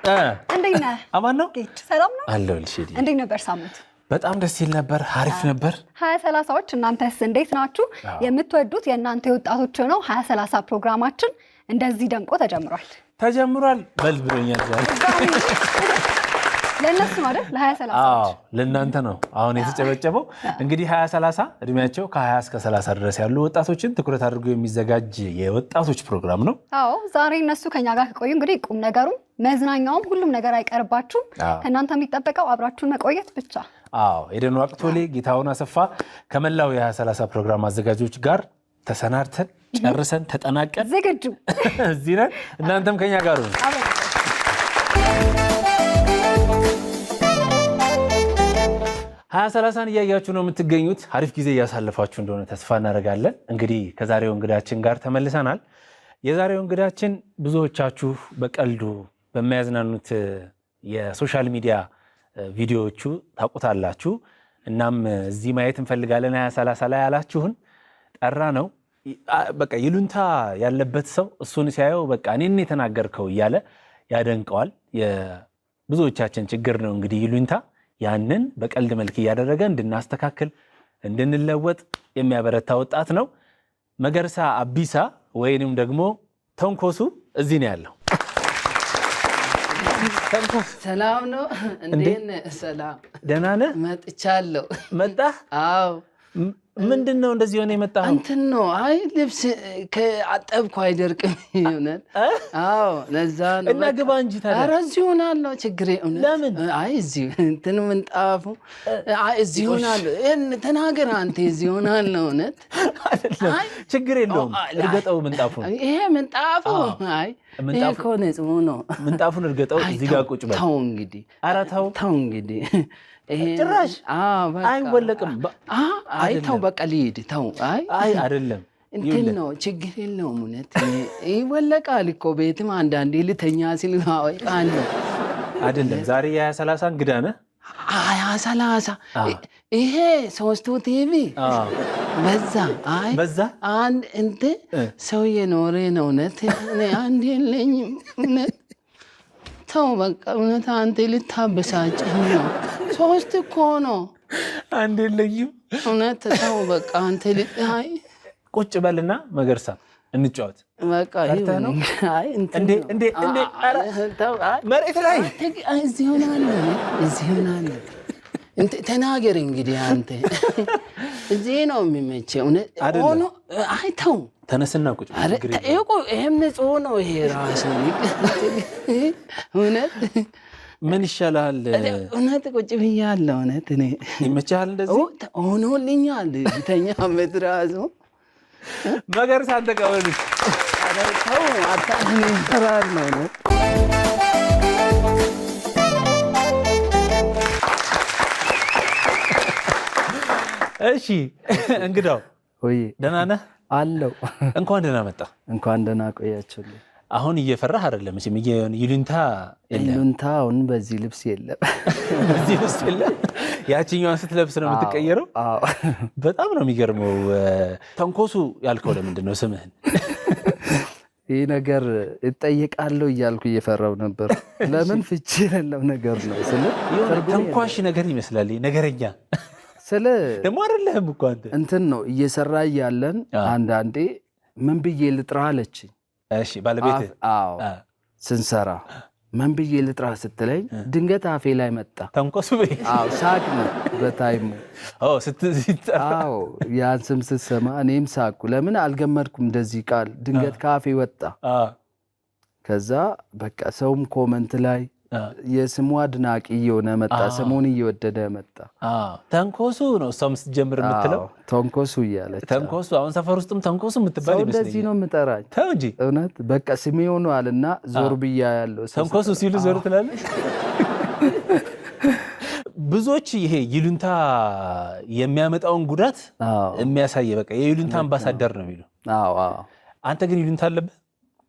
እንዴት ነህ? አማን ነው? ሰላም ነው? አለሁልሽ። እንዴት ነበር ሳምንቱ? በጣም ደስ ይል ነበር። አሪፍ ነበር። 2030ዎች እናንተስ እንዴት ናችሁ? የምትወዱት የእናንተ የወጣቶች ነው 2030 ፕሮግራማችን እንደዚህ ደምቆ ተጀምሯል በል ብሎኛል ዛሬ። ለነሱ ነው አይደል? ለ2030ዎች ለእናንተ ነው አሁን የተጨበጨበው። እንግዲህ 2030 እድሜያቸው ከ20 እስከ 30 ድረስ ያሉ ወጣቶችን ትኩረት አድርጎ የሚዘጋጅ የወጣቶች ፕሮግራም ነው። ዛሬ እነሱ ከኛ ጋር ከቆዩ እንግዲህ ቁም ነገሩም መዝናኛውም ሁሉም ነገር አይቀርባችሁም። ከእናንተ የሚጠበቀው አብራችሁን መቆየት ብቻ። ኤደን ዋቅቶሌ፣ ጌታውን አሰፋ ከመላው የ2030 ፕሮግራም አዘጋጆች ጋር ተሰናድተን ጨርሰን ተጠናቀን ዝግጁ እዚህ ነን። እናንተም ከኛ ጋር ነው። 2030ን እያያችሁ ነው የምትገኙት። አሪፍ ጊዜ እያሳለፋችሁ እንደሆነ ተስፋ እናደርጋለን። እንግዲህ ከዛሬው እንግዳችን ጋር ተመልሰናል። የዛሬው እንግዳችን ብዙዎቻችሁ በቀልዱ በሚያዝናኑት የሶሻል ሚዲያ ቪዲዮዎቹ ታውቁታላችሁ። እናም እዚህ ማየት እንፈልጋለን 2030 ላይ ያላችሁን ጠራ ነው። በቃ ይሉንታ ያለበት ሰው እሱን ሲያየው በቃ እኔን የተናገርከው እያለ ያደንቀዋል። የብዙዎቻችን ችግር ነው እንግዲህ ይሉንታ። ያንን በቀልድ መልክ እያደረገ እንድናስተካክል እንድንለወጥ የሚያበረታ ወጣት ነው። መገርሳ አቢሳ ወይንም ደግሞ ተንኮሱ እዚህ ነው ያለው። ሰላም ነው እንዴት? ሰላም ደህና ነህ? መጥቻለሁ። መጣህ? አዎ። ምንድነው እንደዚህ ሆነ የመጣኸው? እንትን ነው። አይ ልብስ ከአጠብኩ አይደርቅም ይሆናል። አዎ ለዛ ነው። እና ግባ እንጂ ታዲያ። ኧረ እዚህ ሆናለሁ። ችግር የለም። ለምን? አይ እዚህ እንትን ምንጣፉ አይ እዚህ ሆናለሁ። ተናገር አንተ። እዚህ ሆናለሁ። እውነት አይደለም። ችግር የለውም። እርገጠው ምንጣፉን። ይሄ ምንጣፉ አይ ይሄ እኮ ንጹህ ነው። ምንጣፉን እርገጠው። እዚህ ጋር ቁጭ በል። ተው እንግዲህ። ኧረ ተው እንግዲህ። ጭራሽ አይወለቅም። አይ ተው በቃ ልሂድ። ተው አይ አይደለም እንትን ነው ችግር የለውም። እውነት ይወለቃል እኮ ቤትም አንዳንዴ ልተኛ ሲል ቃል አይደለም። ዛሬ የ2030 እንግዳ ነህ። 2030 ይሄ ሶስቱ ቲቪ በዛ አንድ እንትን ሰው የኖረ ነው። እውነት አንድ የለኝም። እውነት ተው በቃ እውነት አንተ ልታበሳጭኝ ነው። ሶስት እኮ ነው። አንድ የለኝም። እውነት ተው በቃ አንተ ልታይ ቁጭ በልና መገርሳ እንጫወት። በቃ ነው። እንዴ መሬት ላይ እዚህ ሆናለሁ። ተናገር እንግዲህ አንተ። እዚህ ነው የሚመቸው። እውነት ሆኖ አይ ተው ተነስና ቁጭ ይሄም ንጹህ ነው። ይሄ ራሱ እውነት ምን ይሻላል? እውነት ቁጭ ብያለሁ። እውነት እኔ ይመችሃል? እንደዚህ ሆኖልኛል። ተኛበት ራሱ መገርሳ አንተ ቀበሉ። ተው አታህን ይሰራል ነው። እውነት እሺ እንግዳው ወይ ደህና ነህ? አለው። እንኳን ደህና መጣ። እንኳን ደህና ቆያችሁልኝ። አሁን እየፈራህ አይደለም? እሺ ይሉንታ የለም። ይሉንታ አሁን በዚህ ልብስ የለም። በዚህ ልብስ የለም። ያቺኛዋን ስትለብስ ነው የምትቀየረው። አዎ በጣም ነው የሚገርመው። ተንኮሱ ያልከው ለምንድን ነው ስምህን? ይህ ነገር እጠይቃለሁ እያልኩ እየፈራው ነበር። ለምን ፍቺ የሌለው ነገር ነው። ተንኳሽ ነገር ይመስላል። ነገረኛ ደግሞ አይደለህም እኮ አንተ። እንትን ነው እየሰራ እያለን አንዳንዴ ምን ብዬ ልጥራ አለችኝ። እሺ ባለቤትህ? አዎ ስንሰራ ምን ብዬ ልጥራ ስትለኝ ድንገት አፌ ላይ መጣ። ተንኮሱ አዎ ሳቅ ነው በታይሙ። ስትጠራ ያን ስም ስትሰማ እኔም ሳቅኩ። ለምን አልገመድኩም እንደዚህ ቃል ድንገት ካፌ ወጣ። ከዛ በቃ ሰውም ኮመንት ላይ የስሙ አድናቂ እየሆነ መጣ። ስሙን እየወደደ መጣ። ተንኮሱ ነው እሷም ስትጀምር የምትለው። ተንኮሱ እያለች ተንኮሱ። አሁን ሰፈር ውስጥም ተንኮሱ የምትባል ይመስለኛል። እንደዚህ ነው የምጠራኝ። ተው እንጂ እውነት በቃ ስሜ ሆኗልና ዞር ብያ ያለው ተንኮሱ ሲሉ ዞር ትላለች። ብዙዎች ይሄ ይሉንታ የሚያመጣውን ጉዳት የሚያሳይ በቃ የይሉንታ አምባሳደር ነው የሚሉ። አንተ ግን ይሉንታ አለብህ?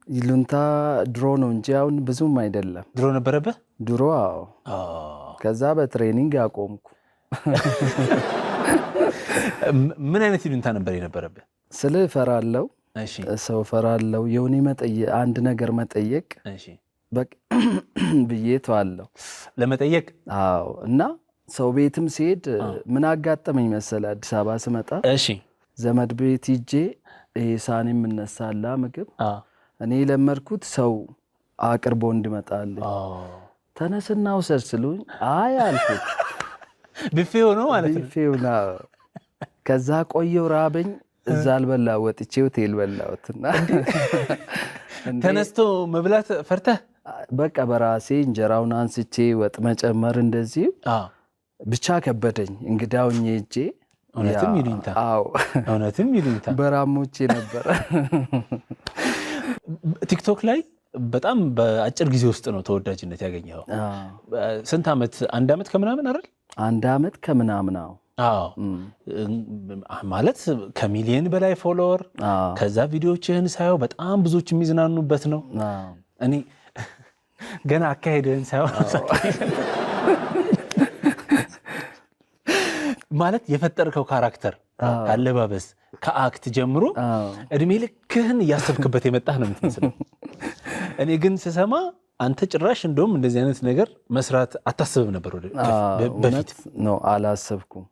ይሉንታ ድሮ ነው እንጂ አሁን ብዙም አይደለም። ድሮ ነበረብህ? ድሮ አዎ። ከዛ በትሬኒንግ አቆምኩ። ምን አይነት ይሉንታ ነበር የነበረብህ? ስለ እፈራለሁ፣ ሰው እፈራለሁ። የሆነ አንድ ነገር መጠየቅ በቃ ብዬ ተዋለሁ ለመጠየቅ። አዎ እና ሰው ቤትም ሲሄድ ምን አጋጠመኝ መሰለህ አዲስ አበባ ስመጣ እሺ ዘመድ ቤት ሂጄ ሳኔ የምነሳላ ምግብ እኔ ለመርኩት ሰው አቅርቦ እንድመጣልኝ ተነስና ውሰድ ስሉኝ አይ አልኩት። ቢፌ ሆኖ ማለት ነው። ቢፌው ነው። ከዛ ቆየው ራበኝ። እዛ አልበላ ወጥቼ ሆቴል በላሁትና ተነስቶ መብላት ፈርተህ በቃ በራሴ እንጀራውን አንስቼ ወጥ መጨመር እንደዚህ ብቻ ከበደኝ። እንግዳውኝ ሄጄ እውነትም ይሉኝታ አዎ እውነትም ይሉኝታ በራሞቼ ነበር። ቲክቶክ ላይ በጣም በአጭር ጊዜ ውስጥ ነው ተወዳጅነት ያገኘው። ስንት ዓመት? 1 ዓመት ከምናምን አይደል? 1 ዓመት ከምናምን። አዎ ማለት ከሚሊየን በላይ ፎሎወር። ከዛ ቪዲዮዎችህን ሳየው በጣም ብዙዎች የሚዝናኑበት ነው። እኔ ገና አካሄድህን ሳይሆን ማለት የፈጠርከው ካራክተር አለባበስ ከአክት ጀምሮ እድሜ ልክህን እያሰብክበት የመጣህ ነው የምትመስለው። እኔ ግን ስሰማ አንተ ጭራሽ እንደውም እንደዚህ አይነት ነገር መስራት አታስብም ነበር በፊት? ነው አላሰብኩም።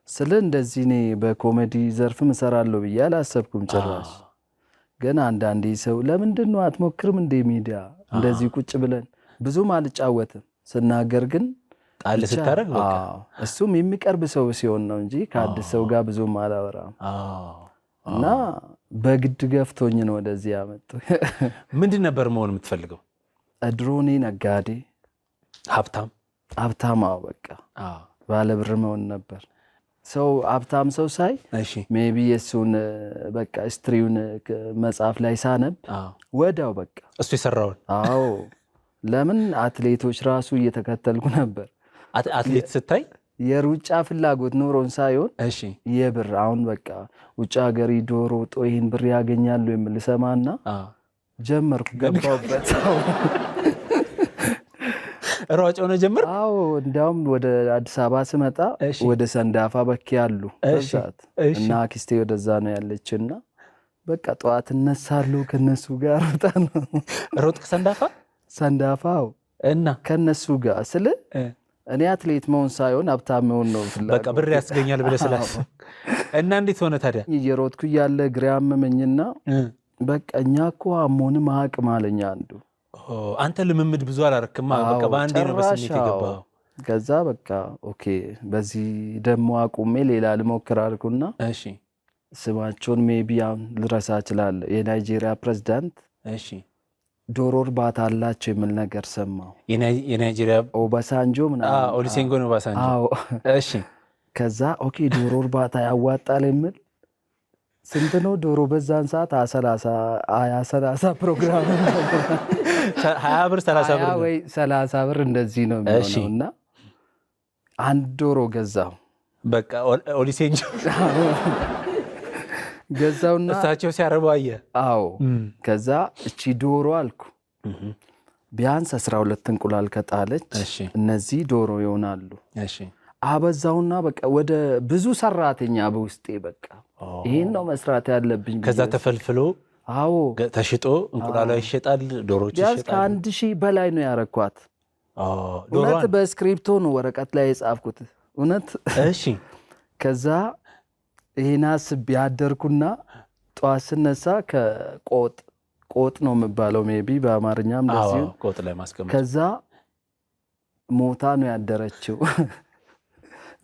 ስለ እንደዚህ እኔ በኮሜዲ ዘርፍ እሰራለሁ ብዬ አላሰብኩም ጭራሽ። ግን አንዳንዴ ሰው ለምንድን ነው አትሞክርም እንደ ሚዲያ እንደዚህ ቁጭ ብለን ብዙም አልጫወትም ስናገር ግን ጣል ስታረግ በቃ እሱም የሚቀርብ ሰው ሲሆን ነው እንጂ ከአዲስ ሰው ጋር ብዙም አላወራም። እና በግድ ገፍቶኝ ነው ወደዚህ ያመጡ። ምንድን ነበር መሆን የምትፈልገው? ድሮኔ ነጋዴ፣ ሀብታም በቃ ባለብር መሆን ነበር። ሰው ሀብታም ሰው ሳይ ሜቢ የሱን በቃ ስትሪውን መጽሐፍ ላይ ሳነብ ወዳው በቃ እሱ የሰራውን አዎ ለምን አትሌቶች ራሱ እየተከተልኩ ነበር። አትሌት ስታይ የሩጫ ፍላጎት ኖሮን ሳይሆን የብር አሁን በቃ ውጭ ሀገር ዶሮ ጦ ይህን ብር ያገኛሉ የሚል ሰማና ጀመርኩ፣ ገባሁበት። ሯጭ ሆነ ጀመር። አዎ እንዲያውም ወደ አዲስ አበባ ስመጣ ወደ ሰንዳፋ በኪ ያሉ በዛት እና አክስቴ ወደዛ ነው ያለችና በቃ ጠዋት እነሳለሁ ከነሱ ጋር ሮጥክ ሰንዳፋው እና ከነሱ ጋር ስለ እኔ አትሌት መሆን ሳይሆን ሀብታም መሆን ነው ፍላጎት። በቃ ብር ያስገኛል ብለህ ስላሰብክ እና እንዴት ሆነ ታዲያ? እየሮጥኩ ያለ እግሬ አመመኝና በቃ እኛ እኮ አሞንም አቅም አለኝ አንዱ። አንተ ልምምድ ብዙ አላረክማ፣ በቃ በአንዴ ነው በስሜት የገባው። ከዛ በቃ ኦኬ በዚህ ደግሞ አቁሜ ሌላ ልሞክር አልኩና እሺ ስማቸውን ሜቢ አሁን ልረሳ እችላለሁ። የናይጄሪያ ፕሬዝዳንት ዶሮ እርባታ አላቸው የሚል ነገር ሰማሁ። የናይጄሪያ ኦባሳንጆ ምናምን ኦሉሴጉን ኦባሳንጆ። እሺ ከዛ ኦኬ ዶሮ እርባታ ያዋጣል የሚል ስንት ነው ዶሮ በዛን ሰዓት 30 ፕሮግራም 20 ብር 30 ብር ወይ 30 ብር እንደዚህ ነው የሚሆነውና አንድ ዶሮ ገዛው። በቃ ኦሉሴጉን ገዛውና እሳቸው ሲያረቡ አየ። አዎ ከዛ እቺ ዶሮ አልኩ ቢያንስ 12 እንቁላል ከጣለች እነዚህ ዶሮ ይሆናሉ። አበዛውና በቃ ወደ ብዙ ሰራተኛ በውስጤ በቃ ይሄን ነው መስራት ያለብኝ። ከዛ ተፈልፍሎ አዎ ተሽጦ እንቁላሏ ይሸጣል፣ ዶሮዎች ይሸጣሉ። ከ1000 በላይ ነው ያረኳት። እውነት በስክሪፕቶ ነው ወረቀት ላይ የጻፍኩት እውነት። እሺ ከዛ ይሄን አስቤ ያደርኩና ጠዋት ስነሳ ከቆጥ ነው የሚባለው ሜቢ በአማርኛም እንደዚህ ቆጥ ላይ ማስቀመጥ። ከዛ ሞታ ነው ያደረችው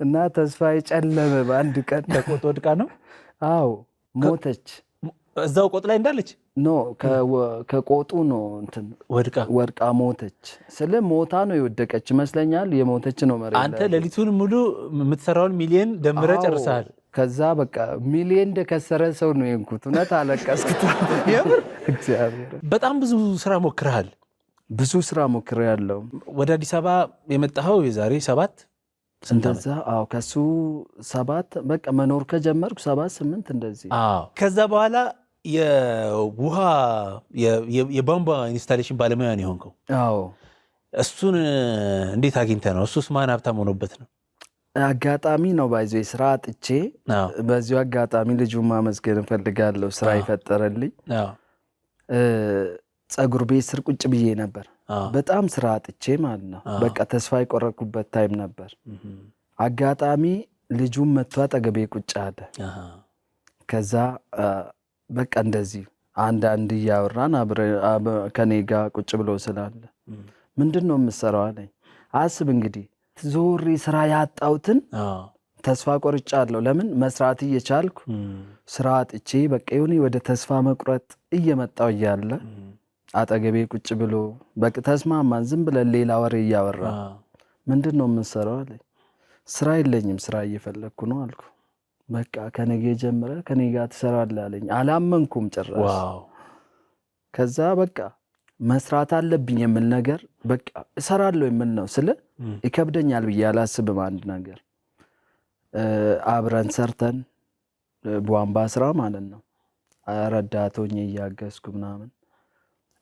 እና ተስፋዬ ጨለመ። በአንድ ቀን ከቆጥ ወድቃ ነው? አዎ ሞተች። እዛው ቆጥ ላይ እንዳለች ኖ ከቆጡ ነው እንትን ወድቃ ሞተች። ስለ ሞታ ነው የወደቀች ይመስለኛል። የሞተች ነው መሬት ላይ። አንተ ሌሊቱን ሙሉ የምትሰራውን ሚሊየን ደምረህ ጨርሰሃል። ከዛ በቃ ሚሊየን እንደከሰረ ሰው ነው የንኩት። እውነት አለቀስኩት። እግዚአብሔር በጣም ብዙ ስራ ሞክረሃል። ብዙ ስራ ሞክሬያለሁ። ወደ አዲስ አበባ የመጣኸው የዛሬ 7 እንደዛ? አዎ ከሱ 7 በቃ መኖር ከጀመርኩ 7-8 እንደዚህ። አዎ ከዛ በኋላ የውሃ የቧንቧ ኢንስታሌሽን ባለሙያ ነው የሆንከው። አዎ እሱን እንዴት አግኝተህ ነው? እሱስ ማን ሀብታም ሆኖበት ነው? አጋጣሚ ነው ባይዞ ስራ አጥቼ በዚሁ አጋጣሚ ልጁን ማመስገን እፈልጋለሁ። ስራ ይፈጠረልኝ ጸጉር ቤት ስር ቁጭ ብዬ ነበር። በጣም ስራ አጥቼ ማለት ነው። በቃ ተስፋ የቆረኩበት ታይም ነበር። አጋጣሚ ልጁም መጥቶ አጠገቤ ቁጭ አለ። ከዛ በቃ እንደዚህ አንድ እያወራን ከኔ ጋር ቁጭ ብሎ ስላለ ምንድነው የምትሰራው አለኝ። አስብ እንግዲህ ዞሪ ስራ ያጣሁትን ተስፋ ቆርጫለሁ። ለምን መስራት እየቻልኩ ስራ አጥቼ በቃ የሆነ ወደ ተስፋ መቁረጥ እየመጣው እያለ አጠገቤ ቁጭ ብሎ በቃ ተስማማን። ዝም ብለን ሌላ ወሬ እያወራ ምንድነው የምትሰራው አለኝ። ስራ የለኝም ስራ እየፈለግኩ ነው አልኩ። በቃ ከነገ ጀምረ ከኔ ጋር ትሰራለህ አለኝ። አላመንኩም ጭራሽ። ከዛ በቃ መስራት አለብኝ የምል ነገር በቃ እሰራለሁ የምል ነው ስለ ይከብደኛል ብዬ አላስብም። አንድ ነገር አብረን ሰርተን ቧንቧ ስራ ማለት ነው ረዳቶኝ እያገዝኩ ምናምን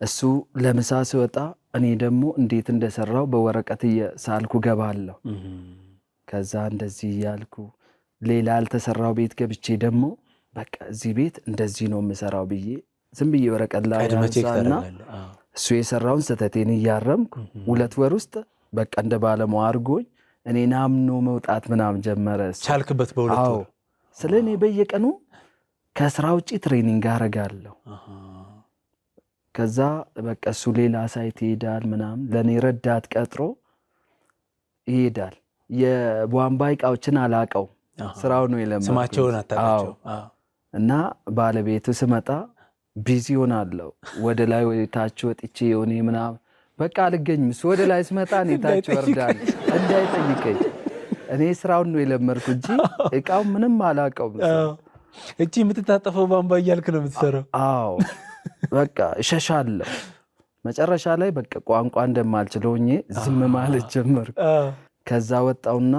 እሱ ለምሳ ሲወጣ እኔ ደግሞ እንዴት እንደሰራው በወረቀት እየሳልኩ ገባለሁ። ከዛ እንደዚህ እያልኩ ሌላ ያልተሰራው ቤት ገብቼ ደግሞ በቃ እዚህ ቤት እንደዚህ ነው የምሰራው ብዬ ዝም ብዬ ወረቀት ላይ አንሳና እሱ የሰራውን ስህተቴን እያረምኩ 2 ወር ውስጥ በቃ እንደ ባለሙያ አድርጎኝ እኔን አምኖ መውጣት ምናምን ጀመረ። ቻልክበት በ2 ወር። ስለኔ በየቀኑ ከስራ ውጪ ትሬኒንግ አደርጋለሁ። ከዛ በቃ እሱ ሌላ ሳይት ይሄዳል ምናምን ለኔ ረዳት ቀጥሮ ይሄዳል። የቧንቧ እቃዎችን አላቀው ስራው ነው የለመድኩት። ስማቸውን አታውቃቸው። እና ባለቤቱ ስመጣ ቢዚ ሆናለሁ። ወደ ላይ ወይ ታች ወጥቼ የሆነ ምናምን በቃ አልገኝም። እሱ ወደ ላይ ስመጣ እኔ ታች ወርዳል እንዳይጠይቀኝ። እኔ ስራውን ነው የለመድኩት እንጂ እቃው ምንም አላቀውም። እቺ የምትታጠፈው ቧንቧ እያልክ ነው የምትሰራው? አዎ በቃ እሸሻለሁ። መጨረሻ ላይ በቃ ቋንቋ እንደማልችል ሆኜ ዝም ማለት ጀመርኩ። ከዛ ወጣውና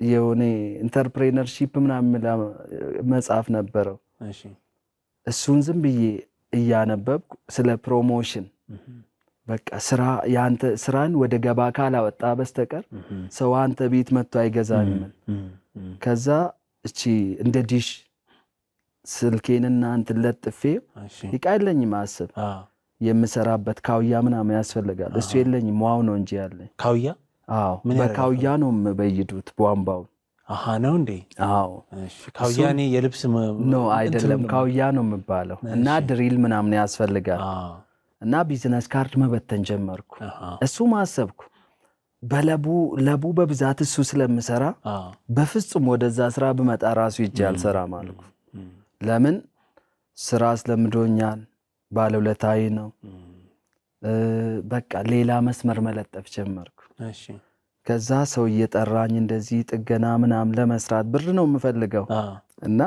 የሆነ ኢንተርፕሬነርሺፕ ምናምን መጽሐፍ ነበረው። እሱን ዝም ብዬ እያነበብኩ ስለ ፕሮሞሽን በቃ ስራ ያንተ ስራን ወደ ገባ ካላወጣ በስተቀር ሰው አንተ ቤት መጥቶ አይገዛኝም። ከዛ እቺ እንደ ዲሽ ስልኬንና እንትን ለጥፌ ይቃለኝም አስብ የምሰራበት ካውያ ምናምን ያስፈልጋል። እሱ የለኝም። ዋው ነው እንጂ ያለኝ ካውያ። አዎ በካውያ ነው የምበይዱት ቧንቧው። ነው እንዴ? አዎ ካውያ እኔ የልብስ ነው አይደለም፣ ካውያ ነው የሚባለው። እና ድሪል ምናምን ያስፈልጋል። እና ቢዝነስ ካርድ መበተን ጀመርኩ። እሱ ማሰብኩ ለቡ በብዛት እሱ ስለምሰራ በፍጹም ወደዛ ስራ ብመጣ ራሱ ይዤ አልሰራም አልኩ። ለምን ስራ አስለምዶኛል፣ ባለውለታዬ ነው። በቃ ሌላ መስመር መለጠፍ ጀመርኩ። ከዛ ሰው እየጠራኝ እንደዚህ ጥገና ምናምን ለመስራት ብር ነው የምፈልገው እና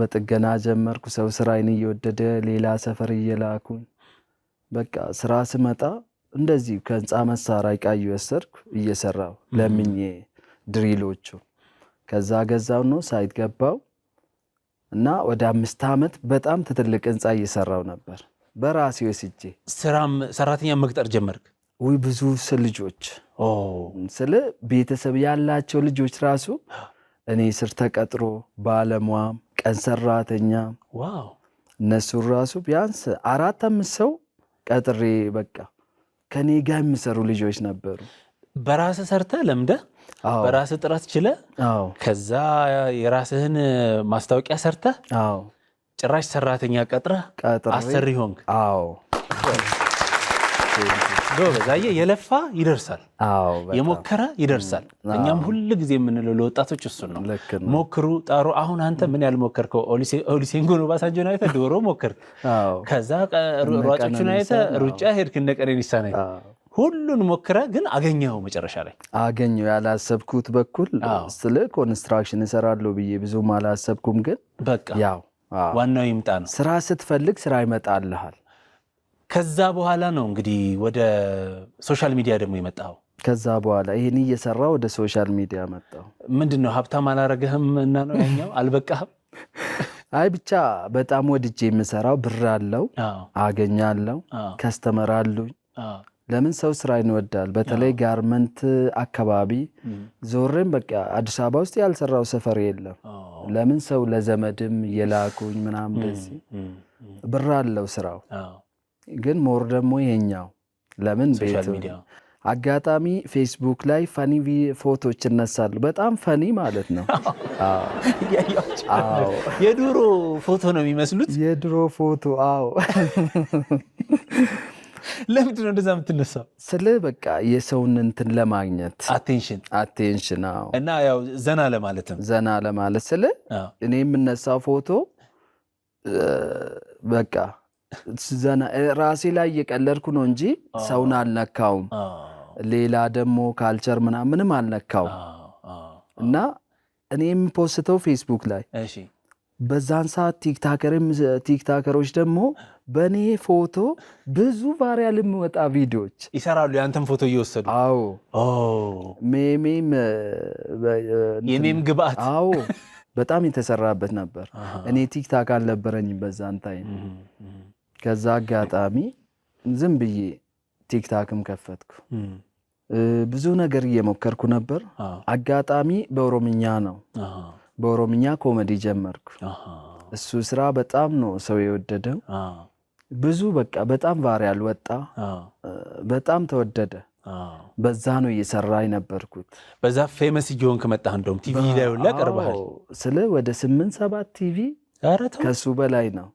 በጥገና ጀመርኩ። ሰው ስራዬን እየወደደ ሌላ ሰፈር እየላኩኝ በቃ ስራ ስመጣ እንደዚህ ከህንፃ መሳሪያ ዕቃ እየወሰድኩ እየሰራው ለምኜ ድሪሎቹ። ከዛ ገዛው ነው ሳይት ገባው እና ወደ 5 ዓመት በጣም ትልቅ ህንፃ እየሰራው ነበር በራሴ ወስጄ። ሰራተኛ መቅጠር ጀመርክ? ወይ ብዙ ልጆች ስለ ቤተሰብ ያላቸው ልጆች ራሱ እኔ ስር ተቀጥሮ ባለሙያም ቀን ሰራተኛ እነሱ ራሱ ቢያንስ 4-5 ሰው ቀጥሬ በቃ ከኔ ጋር የሚሰሩ ልጆች ነበሩ። በራስህ ሰርተህ ለምደህ በራስህ ጥረት ችለህ ከዛ የራስህን ማስታወቂያ ሰርተህ ጭራሽ ሰራተኛ ቀጥረህ አሰሪ ሆንክ? አዎ ጎበዛዬ። የለፋ ይደርሳል፣ የሞከረ ይደርሳል። እኛም ሁሉ ጊዜ የምንለው ለወጣቶች እሱን ነው። ሞክሩ፣ ጣሩ። አሁን አንተ ምን ያልሞከርከው? ኦሉሴጉን ኦባሳንጆን አይተህ ዶሮ ሞከርክ። ከዛ ሯጮቹን አይተህ ሩጫ ሄድክ፣ እነ ቀነኒሳ ነህ። ሁሉን ሞክረ ግን አገኘው። መጨረሻ ላይ አገኘው። ያላሰብኩት በኩል ስለ ኮንስትራክሽን እሰራለሁ ብዬ ብዙም አላሰብኩም። ግን በቃ ያው ዋናው ይምጣ ነው። ስራ ስትፈልግ ስራ ይመጣልሃል። ከዛ በኋላ ነው እንግዲህ ወደ ሶሻል ሚዲያ ደግሞ የመጣው። ከዛ በኋላ ይሄን እየሰራ ወደ ሶሻል ሚዲያ መጣው። ምንድነው ሀብታም አላረገህም እና ነው ያኛው? አልበቃህም? አይ ብቻ በጣም ወድጄ የምሰራው ብር አለው፣ አገኛለሁ፣ ከስተመር አሉኝ። ለምን ሰው ስራ ይወዳል። በተለይ ጋርመንት አካባቢ ዞሬም በቃ አዲስ አበባ ውስጥ ያልሰራው ሰፈር የለም። ለምን ሰው ለዘመድም የላኩኝ ምናምን እንደዚህ ብር አለው ስራው። ግን ሞር ደግሞ ይሄኛው ለምን ቤት አጋጣሚ ፌስቡክ ላይ ፈኒ ፎቶዎች እነሳሉ። በጣም ፈኒ ማለት ነው። የድሮ ፎቶ ነው የሚመስሉት። የድሮ ፎቶ አዎ። ለምንድን ነው እንደዛ የምትነሳው? ስለ በቃ የሰውን እንትን ለማግኘት አቴንሽን አዎ። እና ያው ዘና ለማለት ስለ እኔ የምነሳው ፎቶ በቃ ዘና ራሴ ላይ እየቀለድኩ ነው እንጂ ሰውን አልነካውም። ሌላ ደግሞ ካልቸር ምንም አልነካውም። እና እኔ የምፖስተው ፌስቡክ ላይ በዛን ሰዓት ቲክታከሮች ደግሞ በእኔ ፎቶ ብዙ ቫይራል የሚወጣ ቪዲዮዎች ይሰራሉ። ያንተን ፎቶ እየወሰዱ አዎ የሜም ግብአት አዎ በጣም የተሰራበት ነበር። እኔ ቲክታክ አልነበረኝም በዛን ታይም። ከዛ አጋጣሚ ዝም ብዬ ቲክታክም ከፈትኩ። ብዙ ነገር እየሞከርኩ ነበር። አጋጣሚ በኦሮምኛ ነው። በኦሮምኛ ኮሜዲ ጀመርኩ። እሱ ስራ በጣም ነው ሰው የወደደው። ብዙ በቃ በጣም ቫይራል ወጣ። በጣም ተወደደ። በዛ ነው እየሰራ የነበርኩት። በዛ ፌመስ እየሆንክ መጣህ። እንደውም ቲቪ ላይ ሁላ ቀርበሃል። ስለ ወደ 8-7 ቲቪ ከሱ በላይ ነው።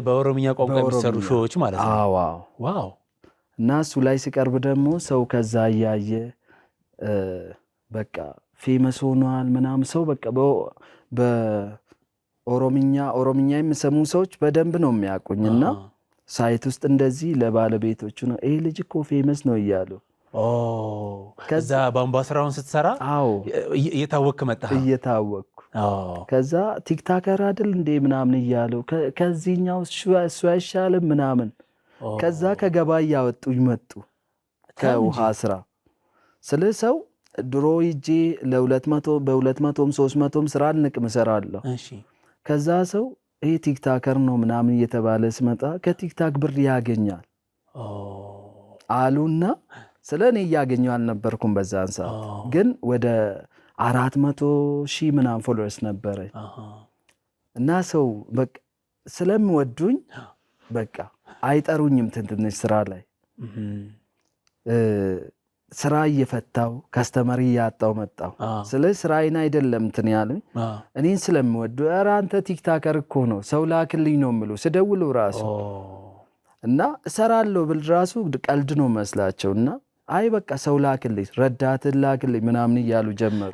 በኦሮምኛ ቋንቋ የሚሰሩ ሾዎች ማለት ነው። አዎ ዋው። እና እሱ ላይ ሲቀርብ ደግሞ ሰው ከዛ እያየ በቃ ፌመስ ሆኗል ምናምን። ሰው በቃ በኦሮምኛ የሚሰሙ ሰዎች በደንብ ነው የሚያውቁኝና ሳይት ውስጥ እንደዚህ ለባለቤቶቹ ነው ይሄ ልጅ እኮ ፌመስ ነው እያሉ ከዛ ቧንቧ ስራውን ስትሰራ እየታወቅክ መጣህ። እየታወቅኩ ከዛ ቲክታከር አይደል እንዴ ምናምን እያሉ ከዚህኛው እሱ አይሻልም ምናምን። ከዛ ከገባ እያወጡኝ መጡ ከውሃ ስራ። ስለ ሰው ድሮ ይጄ በ200 300 ስራ አልንቅም እሰራለሁ። ከዛ ሰው ይሄ ቲክታከር ነው ምናምን እየተባለ ስመጣ ከቲክታክ ብር ያገኛል አሉና ስለ እኔ እያገኘው አልነበርኩም በዛን ሰዓት። ግን ወደ 400,000 ምናምን ፎሎወርስ ነበረ። እና ሰው በቃ ስለምወዱኝ በቃ አይጠሩኝም ትንሽ ስራ ላይ ስራ እየፈታው ካስተመር እያጣው መጣው። ስለ ስራዬን አይደለም እንትን ያለኝ እኔን ስለምወዱ ኧረ አንተ ቲክታከር እኮ ነው ሰው ላክልኝ ነው የምሉ ስደውሉ ራሱ እና እሰራለሁ ብል ራሱ ቀልድ ነው መስላቸውና አይ በቃ ሰው ላክልኝ ረዳትን ላክልኝ ምናምን እያሉ ጀመሩ።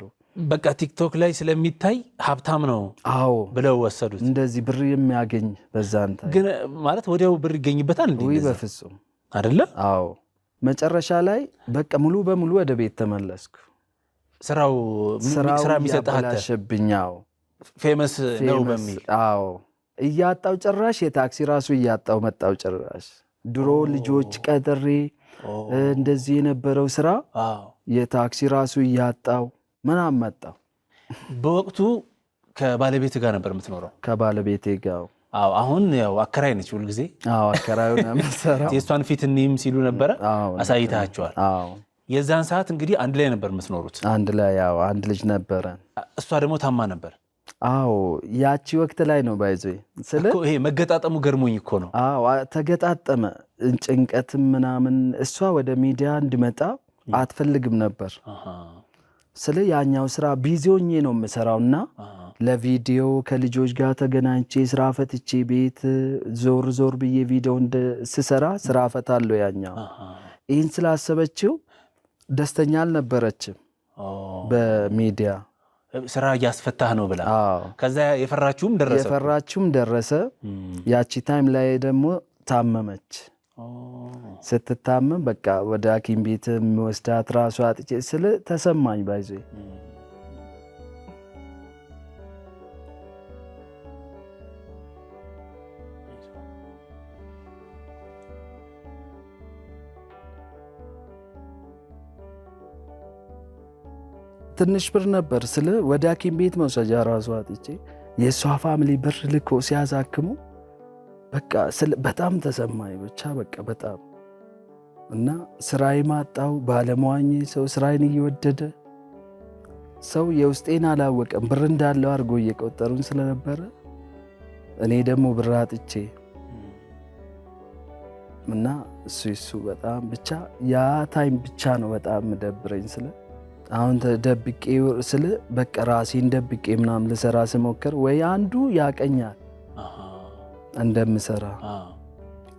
በቃ ቲክቶክ ላይ ስለሚታይ ሀብታም ነው አዎ ብለው ወሰዱት። እንደዚህ ብር የሚያገኝ በዛን ታይ ግን ማለት ወዲያው ብር ይገኝበታል እንዴ? ወይ በፍጹም አይደለ? አዎ መጨረሻ ላይ በቃ ሙሉ በሙሉ ወደ ቤት ተመለስኩ። ስራ የሚሰጥህ አላሸብኛው ፌመስ ነው በሚል አዎ እያጣው ጭራሽ የታክሲ ራሱ እያጣው መጣው ጭራሽ። ድሮ ልጆች ቀጥሬ እንደዚህ የነበረው ስራ የታክሲ ራሱ እያጣው ምናምን መጣው። በወቅቱ ከባለቤት ጋር ነበር የምትኖረው? ከባለቤቴ ጋር አዎ። አሁን ያው አከራይ ነች ሁሉ ጊዜ? አዎ አከራዩ ነው የምትሰራው። የእሷን ፊት እኒም ሲሉ ነበረ አሳይታቸዋል? አዎ። የዛን ሰዓት እንግዲህ አንድ ላይ ነበር የምትኖሩት? አንድ ላይ ያው አንድ ልጅ ነበረ። እሷ ደግሞ ታማ ነበር? አዎ ያቺ ወቅት ላይ ነው ባይዘይ እኮ ይሄ መገጣጠሙ ገርሞኝ እኮ ነው። አዎ ተገጣጠመ። ጭንቀትም ምናምን እሷ ወደ ሚዲያ እንድመጣ አትፈልግም ነበር። ስለ ያኛው ስራ ቢዚ ሆኜ ነው የምሰራውና ለቪዲዮ ከልጆች ጋር ተገናኝቼ ስራ ፈትቼ ቤት ዞር ብዬ ቪዲዮ ስሰራ ስራ ፈታለሁ ያኛው። ይህን ስላሰበችው ደስተኛ አልነበረችም በሚዲያ ስራ እያስፈታህ ነው ብላ። ከዛ የፈራችሁም ደረሰ። ያቺ ታይም ላይ ደግሞ ታመመች። ስትታመም በቃ ወደ ሐኪም ቤት የሚወስዳት ራሱ አጥቼ ስለ ተሰማኝ ባይዞ ትንሽ ብር ነበር ስለ ወደ ሐኪም ቤት መውሰጃ ራሱ አጥቼ የሷ ፋሚሊ ብር ልኮ ሲያዛክሙ በቃ በጣም ተሰማኝ። ብቻ በቃ በጣም እና ስራዬ ማጣው ባለሟኝ ሰው ስራዬን እየወደደ ሰው የውስጤን አላወቀም። ብር እንዳለው አድርጎ እየቆጠሩን ስለነበረ እኔ ደግሞ ብር አጥቼ እና እሱ በጣም ብቻ ያ ታይም ብቻ ነው በጣም ደብረኝ። ስለ አሁን ተደብቄ ስለ በቃ ራሴን ደብቄ ምናምን ልሰራ ስሞክር ወይ አንዱ ያቀኛል እንደምሰራ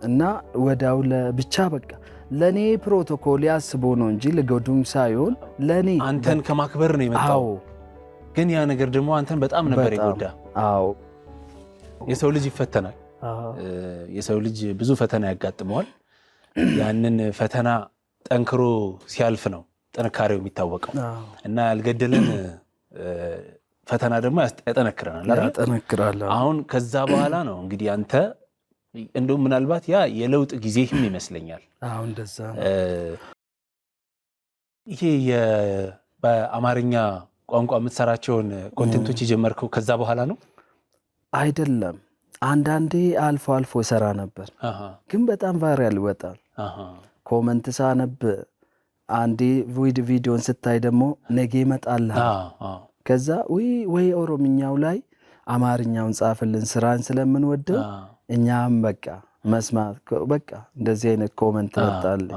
እና ወዳው ለብቻ በቃ ለኔ ፕሮቶኮል ያስቦ ነው እንጂ ለጎዱም ሳይሆን ለኔ አንተን ከማክበር ነው የመጣው። ግን ያ ነገር ደግሞ አንተን በጣም ነበር የጎዳ። አዎ የሰው ልጅ ይፈተናል። የሰው ልጅ ብዙ ፈተና ያጋጥመዋል። ያንን ፈተና ጠንክሮ ሲያልፍ ነው ጥንካሬው የሚታወቀው። እና ያልገደለን ፈተና ደግሞ ያጠነክረናል ያጠነክራል። አሁን ከዛ በኋላ ነው እንግዲህ አንተ እንደው ምናልባት ያ የለውጥ ጊዜህም ይመስለኛል። አሁን እንደዛ ይሄ በአማርኛ ቋንቋ የምትሰራቸውን ኮንቴንቶች የጀመርከው ከዛ በኋላ ነው? አይደለም፣ አንዳንዴ አልፎ አልፎ ሰራ ነበር። ግን በጣም ቫይራል ይወጣል። ኮመንት ሳነብ አንዴ ቪዲዮን ስታይ ደግሞ ነገ ይመጣል። ከዛ ወይ ኦሮምኛው ላይ አማርኛውን ጻፍልን ስራን ስለምንወደው እኛም በቃ መስማት በቃ እንደዚህ አይነት ኮመንት መጣልኝ።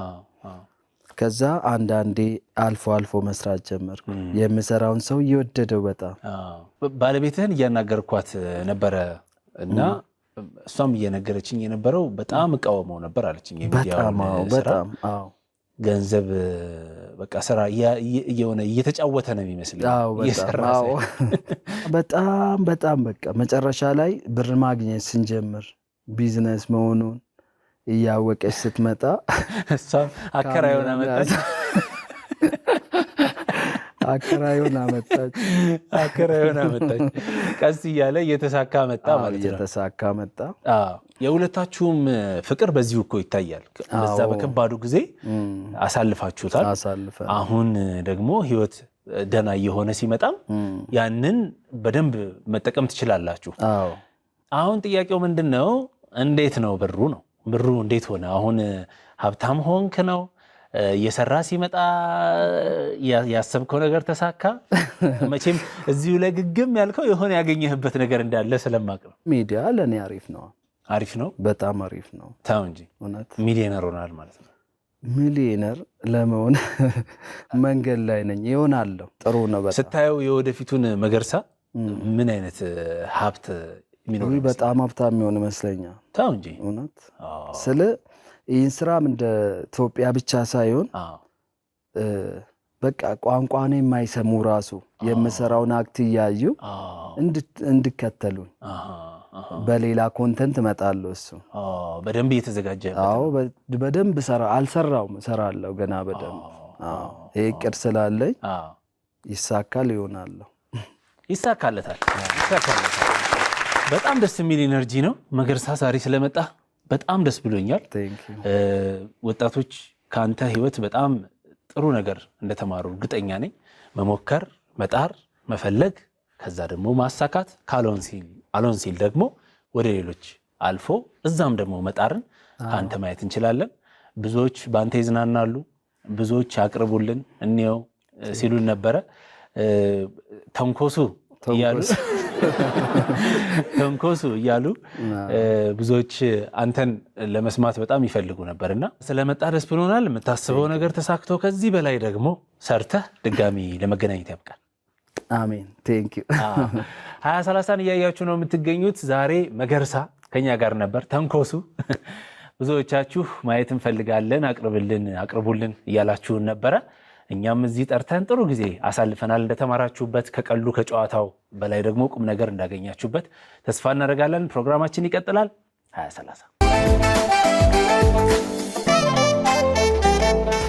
ከዛ አንዳንዴ አልፎ አልፎ መስራት ጀመርኩ። የምሰራውን ሰው እየወደደው በጣም። ባለቤትህን እያናገርኳት ነበረ እና እሷም እየነገረችኝ የነበረው በጣም እቃወመው ነበር አለችኝ። በጣም ገንዘብ በቃ ስራ እየሆነ እየተጫወተ ነው የሚመስለው። በጣም በቃ መጨረሻ ላይ ብር ማግኘት ስንጀምር ቢዝነስ መሆኑን እያወቀች ስትመጣ እሷም አከራዩን አመጣች። አከራዩን አመጣች። ቀስ እያለ እየተሳካ መጣ ማለት ነው። እየተሳካ መጣ። የሁለታችሁም ፍቅር በዚሁ እኮ ይታያል። በዛ በከባዱ ጊዜ አሳልፋችሁታል። አሁን ደግሞ ህይወት ደና እየሆነ ሲመጣም ያንን በደንብ መጠቀም ትችላላችሁ። አሁን ጥያቄው ምንድነው? እንዴት ነው ብሩ ነው ብሩ እንዴት ሆነ? አሁን ሀብታም ሆንክ ነው? እየሰራ ሲመጣ ያሰብከው ነገር ተሳካ? መቼም እዚሁ ላይ ግግም ያልከው የሆነ ያገኘህበት ነገር እንዳለ ስለማቅ ነው። ሚዲያ ለኔ አሪፍ ነው። አሪፍ ነው፣ በጣም አሪፍ ነው። ታው እንጂ እውነት ሚሊዮነር ሆናል ማለት ነው። ሚሊዮነር ለመሆን መንገድ ላይ ነኝ። ይሆናለሁ። ጥሩ ነው። በጣም ስታየው የወደፊቱን መገርሳ ምን አይነት ሀብት ሚኖር? በጣም ሀብታም የሚሆን ይመስለኛል። ታው እንጂ እውነት ስለ ይህን ስራም እንደ ኢትዮጵያ ብቻ ሳይሆን በቃ ቋንቋን የማይሰሙ ራሱ የምሰራውን አክት እያዩ እንድከተሉኝ በሌላ ኮንተንት እመጣለሁ። እሱ በደንብ እየተዘጋጀ በደንብ እሰራለሁ ገና በደንብ። ይሄ እቅድ ስላለኝ ይሳካል፣ ይሆናለሁ። ይሳካለታል። በጣም ደስ የሚል ኢነርጂ ነው። መገርሳ ዛሬ ስለመጣ በጣም ደስ ብሎኛል። ወጣቶች ከአንተ ህይወት በጣም ጥሩ ነገር እንደተማሩ እርግጠኛ ነኝ። መሞከር፣ መጣር፣ መፈለግ፣ ከዛ ደግሞ ማሳካት አሎን ሲል ደግሞ ወደ ሌሎች አልፎ እዛም ደግሞ መጣርን ከአንተ ማየት እንችላለን። ብዙዎች በአንተ ይዝናናሉ፣ ብዙዎች አቅርቡልን እንየው ሲሉን ነበረ። ተንኮሱ እያሉ ብዙዎች አንተን ለመስማት በጣም ይፈልጉ ነበርና ስለመጣ ደስ ብሎናል። የምታስበው ነገር ተሳክቶ ከዚህ በላይ ደግሞ ሰርተህ ድጋሚ ለመገናኘት ያብቃል። አሜን። ቴንክ ዩ። 2030ን እያያችሁ ነው የምትገኙት። ዛሬ መገርሳ ከኛ ጋር ነበር። ተንኮሱ ብዙዎቻችሁ ማየት እንፈልጋለን፣ አቅርቡልን እያላችሁን ነበረ። እኛም እዚህ ጠርተን ጥሩ ጊዜ አሳልፈናል። እንደተማራችሁበት ከቀሉ ከጨዋታው በላይ ደግሞ ቁም ነገር እንዳገኛችሁበት ተስፋ እናደርጋለን። ፕሮግራማችን ይቀጥላል። 2030